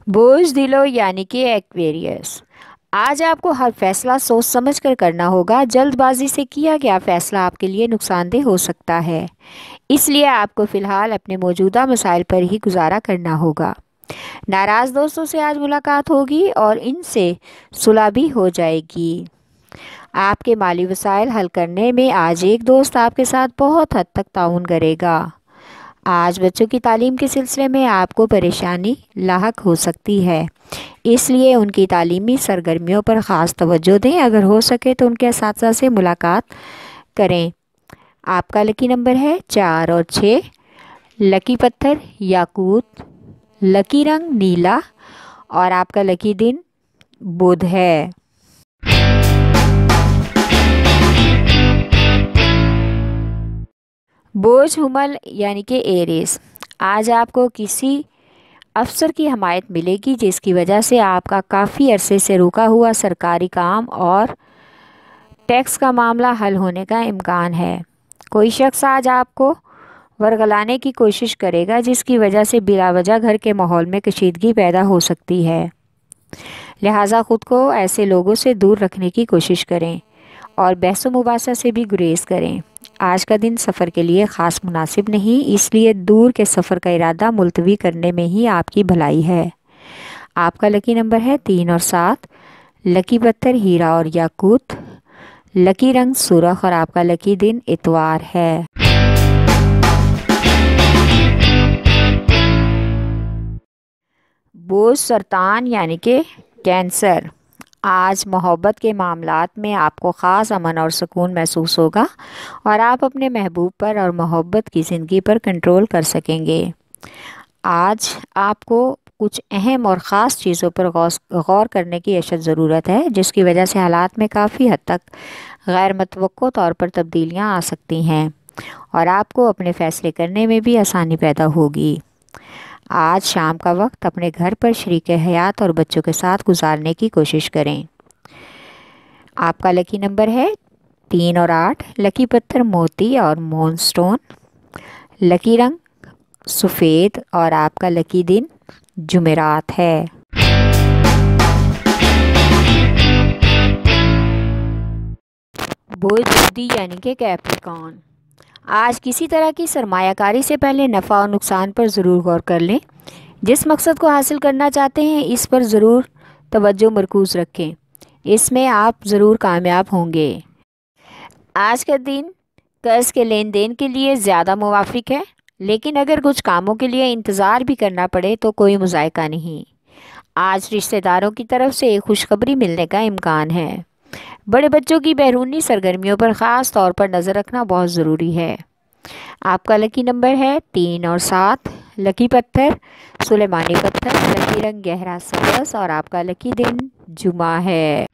बोझ दिलो यानी कि एक्वेरियस। आज आपको हर फैसला सोच समझ कर करना होगा। जल्दबाजी से किया गया फैसला आपके लिए नुकसानदेह हो सकता है, इसलिए आपको फ़िलहाल अपने मौजूदा मसाइल पर ही गुजारा करना होगा। नाराज़ दोस्तों से आज मुलाकात होगी और इनसे सुलह भी हो जाएगी। आपके माली वसाइल हल करने में आज एक दोस्त आपके साथ बहुत हद तक ताउन करेगा। आज बच्चों की तालीम के सिलसिले में आपको परेशानी लाहक हो सकती है, इसलिए उनकी तालीमी सरगर्मियों पर ख़ास तवज्जो दें। अगर हो सके तो उनके असातिज़ा से मुलाकात करें। आपका लकी नंबर है 4 और 6। लकी पत्थर याकूत, लकी रंग नीला और आपका लकी दिन बुध है। बोझ हुमल यानी कि एरीज। आज आपको किसी अफसर की हमायत मिलेगी, जिसकी वजह से आपका काफ़ी अरसे से रुका हुआ सरकारी काम और टैक्स का मामला हल होने का इम्कान है। कोई शख्स आज आपको वरगलाने की कोशिश करेगा, जिसकी वजह से बिलावजह घर के माहौल में कशीदगी पैदा हो सकती है। लिहाजा ख़ुद को ऐसे लोगों से दूर रखने की कोशिश करें और बहस मुबासा से भी गुरेज करें। आज का दिन सफ़र के लिए ख़ास मुनासिब नहीं, इसलिए दूर के सफ़र का इरादा मुलतवी करने में ही आपकी भलाई है। आपका लकी नंबर है 3 और 7। लकी पत्थर हीरा और याकूत, लकी रंग सुरख और आपका लकी दिन इतवार है। बोझ सरतान यानी कि कैंसर। आज मोहब्बत के मामलात में आपको ख़ास अमन और सुकून महसूस होगा और आप अपने महबूब पर और मोहब्बत की ज़िंदगी पर कंट्रोल कर सकेंगे। आज आपको कुछ अहम और ख़ास चीज़ों पर गौर करने की अशद ज़रूरत है, जिसकी वजह से हालात में काफ़ी हद तक गैर मुतवक्को तौर पर तब्दीलियाँ आ सकती हैं और आपको अपने फ़ैसले करने में भी आसानी पैदा होगी। आज शाम का वक्त अपने घर पर शरीक हयात और बच्चों के साथ गुजारने की कोशिश करें। आपका लकी नंबर है 3 और 8। लकी पत्थर मोती और मूनस्टोन, लकी रंग सफ़ेद और आपका लकी दिन जुमेरात है। बोझ बुद्धि यानी कि कैप्रिकॉर्न। आज किसी तरह की सरमायाकारी से पहले नफ़ा और नुकसान पर ज़रूर गौर कर लें। जिस मकसद को हासिल करना चाहते हैं इस पर ज़रूर तवज्जो मरकूज़ रखें, इसमें आप ज़रूर कामयाब होंगे। आज का दिन कर्ज़ के लेन देन के लिए ज़्यादा मुवाफिक है, लेकिन अगर कुछ कामों के लिए इंतज़ार भी करना पड़े तो कोई मुज़ायका नहीं। आज रिश्तेदारों की तरफ से एक खुशखबरी मिलने का इम्कान है। बड़े बच्चों की बैरूनी सरगर्मियों पर ख़ास तौर पर नज़र रखना बहुत ज़रूरी है। आपका लकी नंबर है 3 और 7। लकी पत्थर सुलेमानी पत्थर, लकी रंग गहरा सब्ज़ और आपका लकी दिन जुमा है।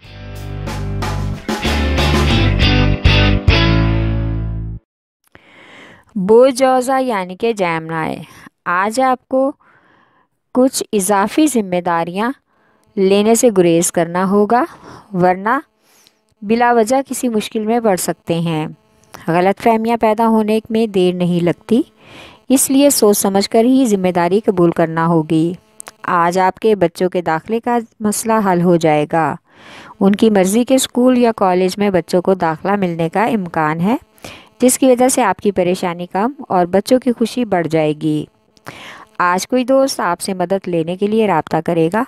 बोझौज़ा यानी कि जैमनाए। आज आपको कुछ इजाफी जिम्मेदारियां लेने से गुरेज करना होगा, वरना बिला वजह किसी मुश्किल में पड़ सकते हैं। गलतफहमियां पैदा होने में देर नहीं लगती, इसलिए सोच समझकर ही जिम्मेदारी कबूल करना होगी। आज आपके बच्चों के दाखिले का मसला हल हो जाएगा। उनकी मर्ज़ी के स्कूल या कॉलेज में बच्चों को दाखिला मिलने का इम्कान है, जिसकी वजह से आपकी परेशानी कम और बच्चों की खुशी बढ़ जाएगी। आज कोई दोस्त आपसे मदद लेने के लिए राब्ता करेगा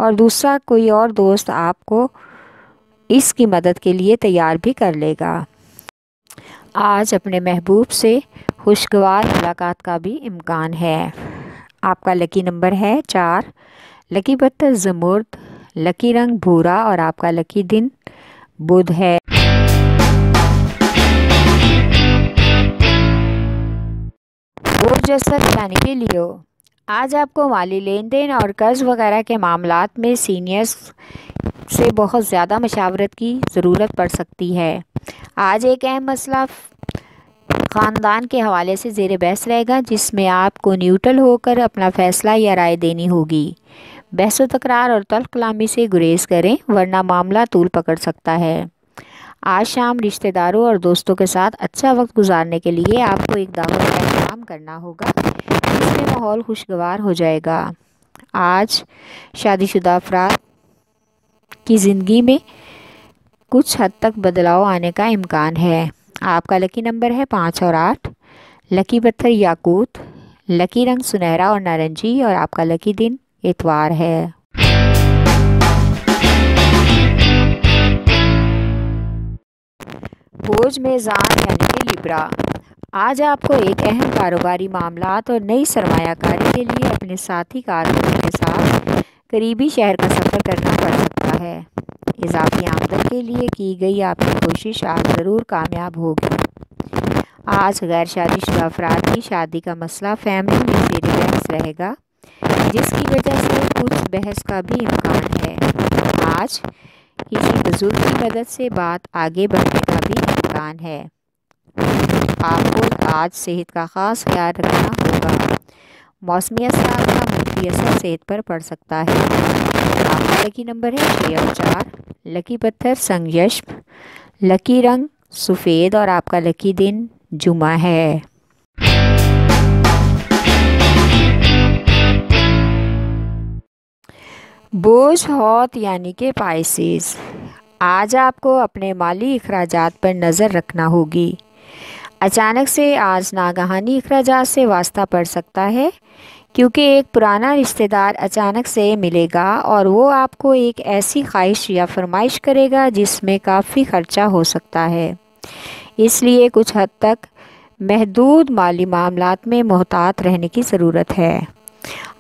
और दूसरा कोई और दोस्त आपको इसकी मदद के लिए तैयार भी कर लेगा। आज अपने महबूब से खुशगवार मुलाकात का भी इम्कान है। आपका लकी नंबर है 4। लकी पत्थर ज़मुर्द, लकी रंग भूरा और आपका लकी दिन बुध है। बोझ यानी कि लियो। आज आपको माली लेन देन और कर्ज़ वगैरह के मामलात में सीनियर्स से बहुत ज़्यादा मशावरत की ज़रूरत पड़ सकती है। आज एक अहम मसला ख़ानदान के हवाले से ज़ेर बहस रहेगा, जिसमें आपको न्यूट्रल होकर अपना फ़ैसला या राय देनी होगी। बहस व तकरार और तल्ख़ कलामी से गुरेज करें, वरना मामला तूल पकड़ सकता है। आज शाम रिश्तेदारों और दोस्तों के साथ अच्छा वक्त गुजारने के लिए आपको एक दावत का इंतज़ाम करना होगा, जिसमें माहौल खुशगवार हो जाएगा। आज शादीशुदा अफराद की ज़िंदगी में कुछ हद तक बदलाव आने का इम्कान है। आपका लकी नंबर है 5 और 8। लकी पत्थर याकूत। लकी रंग सुनहरा और नारंगी और आपका लकी दिन इतवार है। बोझ मेज़ान यानी कि लिब्रा। आज आपको एक अहम कारोबारी मामलात और नई सरमायाकारी के लिए अपने साथी कारकुनों के साथ करीबी शहर का सफ़र करना पड़ सकता है। इजाफी आमदन के लिए की गई आपकी कोशिश आज ज़रूर कामयाब होगी। आज गैर शादीशुदा अफराद की शादी का मसला फैमिली में जेर बहस रहेगा, जिसकी वजह से कुछ बहस का भी इम्कान है। आज किसी बुजुर्ग की मदद से बात आगे बढ़ने का भी इम्कान है। आपको आज सेहत का ख़ास ख्याल रखना होगा। मौसमी असरात का मुख्य असर सेहत पर पड़ सकता है। आपका लकी नंबर है 6 और 4। लकी पत्थर संगयश्प। लकी रंग सफ़ेद और आपका लकी दिन जुमा है। बोझ हौत यानी कि पाइसेस। आज आपको अपने माली अखराजात पर नज़र रखना होगी। अचानक से आज नागहानी अखराजात से वास्ता पड़ सकता है, क्योंकि एक पुराना रिश्तेदार अचानक से मिलेगा और वो आपको एक ऐसी ख्वाहिश या फरमाइश करेगा जिसमें काफ़ी ख़र्चा हो सकता है। इसलिए कुछ हद तक महदूद माली मामलात में मोहतात रहने की ज़रूरत है।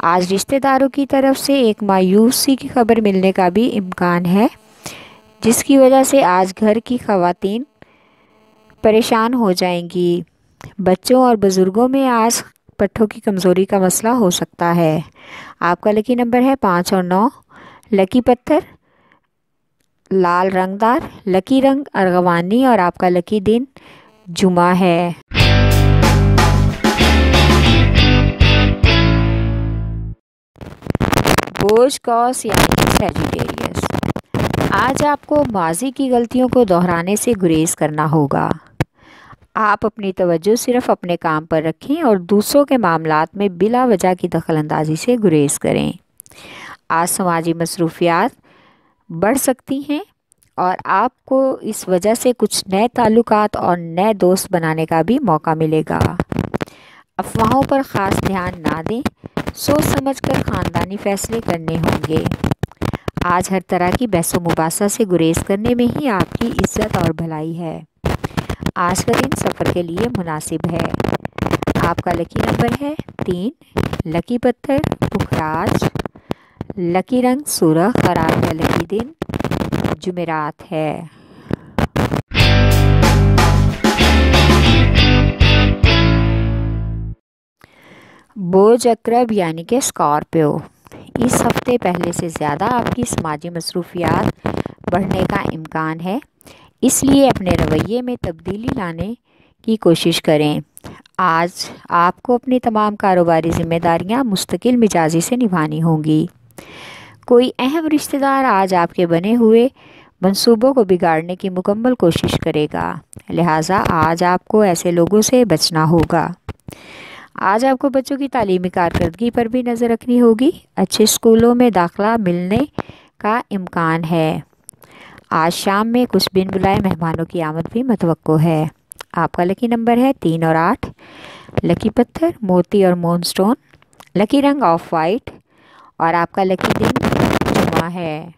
आज रिश्तेदारों की तरफ से एक मायूसी की खबर मिलने का भी इम्कान है, जिसकी वजह से आज घर की ख़वातीन परेशान हो जाएंगी। बच्चों और बुज़ुर्गों में आज पट्ठों की कमज़ोरी का मसला हो सकता है। आपका लकी नंबर है 5 और 9। लकी पत्थर लाल रंगदार। लकी रंग अर्गवानी और आपका लकी दिन जुमा है। बोझ कॉस यानी सैजिटेरियस। आज आपको माजी की गलतियों को दोहराने से गुरेज करना होगा। आप अपनी तवज्जो सिर्फ अपने काम पर रखें और दूसरों के मामलात में बिला वजह की दखलंदाजी से गुरेज करें। आज समाजी मसरूफियात बढ़ सकती हैं और आपको इस वजह से कुछ नए ताल्लुकात और नए दोस्त बनाने का भी मौका मिलेगा। अफवाहों पर ख़ास ध्यान ना दें, सोच समझकर ख़ानदानी फ़ैसले करने होंगे। आज हर तरह की बहस मुबासा से गुरेज करने में ही आपकी इज्जत और भलाई है। आज का दिन सफ़र के लिए मुनासिब है। आपका लकी नंबर है 3। लकी पत्थर पुखराज। लकी रंग सुरख और आपका लकी दिन जुमेरात है। बोझ अकरब यानी कि स्कॉर्पियो। इस हफ्ते पहले से ज़्यादा आपकी समाजी मसरूफियात बढ़ने का इम्कान है, इसलिए अपने रवैये में तब्दीली लाने की कोशिश करें। आज आपको अपनी तमाम कारोबारी ज़िम्मेदारियां मुस्तकिल मिजाजी से निभानी होंगी। कोई अहम रिश्तेदार आज आपके बने हुए मंसूबों को बिगाड़ने की मुकम्मल कोशिश करेगा, लिहाजा आज आपको ऐसे लोगों से बचना होगा। आज आपको बच्चों की तालीमी कारकर्दगी पर भी नज़र रखनी होगी। अच्छे स्कूलों में दाखिला मिलने का इम्कान है। आज शाम में कुछ बिन बुलाए मेहमानों की आमद भी मतवक्को है। आपका लकी नंबर है 3 और 8। लकी पत्थर मोती और मूनस्टोन। लकी रंग ऑफ वाइट और आपका लकी दिन जुमा है।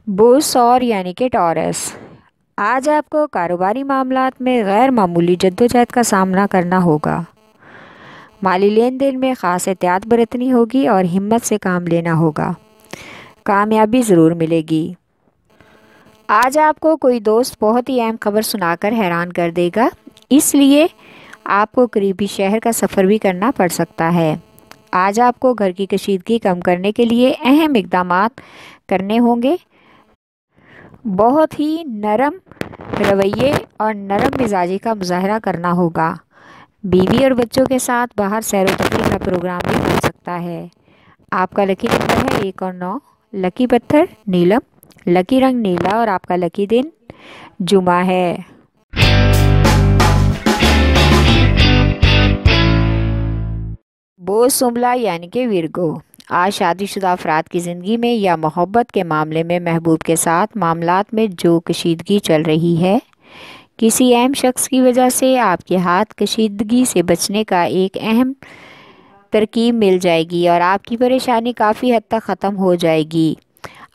बोझ सौर यानी कि टॉरस। आज आपको कारोबारी मामलात में गैर मामूली जद्दोजहद का सामना करना होगा। माली लेन देन में ख़ास एहतियात बरतनी होगी और हिम्मत से काम लेना होगा। कामयाबी ज़रूर मिलेगी। आज आपको कोई दोस्त बहुत ही अहम खबर सुनाकर हैरान कर देगा, इसलिए आपको करीबी शहर का सफ़र भी करना पड़ सकता है। आज आपको घर की कशीदगी कम करने के लिए अहम इक़दामात करने होंगे। बहुत ही नरम रवैये और नरम मिजाजी का मुजाहरा करना होगा। बीवी और बच्चों के साथ बाहर सैर व तफरीह का प्रोग्राम भी हो सकता है। आपका लकी नंबर है 1 और 9। लकी पत्थर नीलम। लकी रंग नीला और आपका लकी दिन जुमा है। बोझ सुंबला यानी कि विरगो। आज शादीशुदा अफराद की ज़िंदगी में या मोहब्बत के मामले में महबूब के साथ मामलात में जो कशीदगी चल रही है, किसी अहम शख्स की वजह से आपके हाथ कशीदगी से बचने का एक अहम तरकीब मिल जाएगी और आपकी परेशानी काफ़ी हद तक ख़त्म हो जाएगी।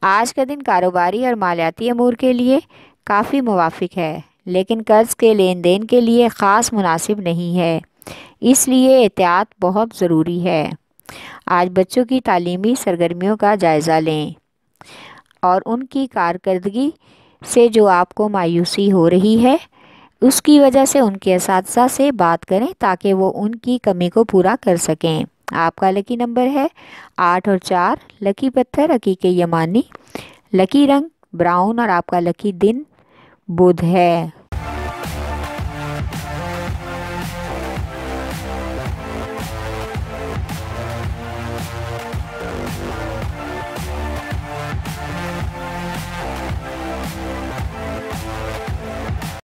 आज का दिन कारोबारी और मालियाती अमूर के लिए काफ़ी मुवाफिक है, लेकिन कर्ज के लेन देन के लिए ख़ास मुनासिब नहीं है, इसलिए एहतियात बहुत ज़रूरी है। आज बच्चों की तालीमी सरगर्मियों का जायज़ा लें और उनकी कारकर्दगी से जो आपको मायूसी हो रही है उसकी वजह से उनके असातिज़ा से बात करें ताकि वो उनकी कमी को पूरा कर सकें। आपका लकी नंबर है 8 और 4। लकी पत्थर हकीके यमानी। लकी रंग ब्राउन और आपका लकी दिन बुध है।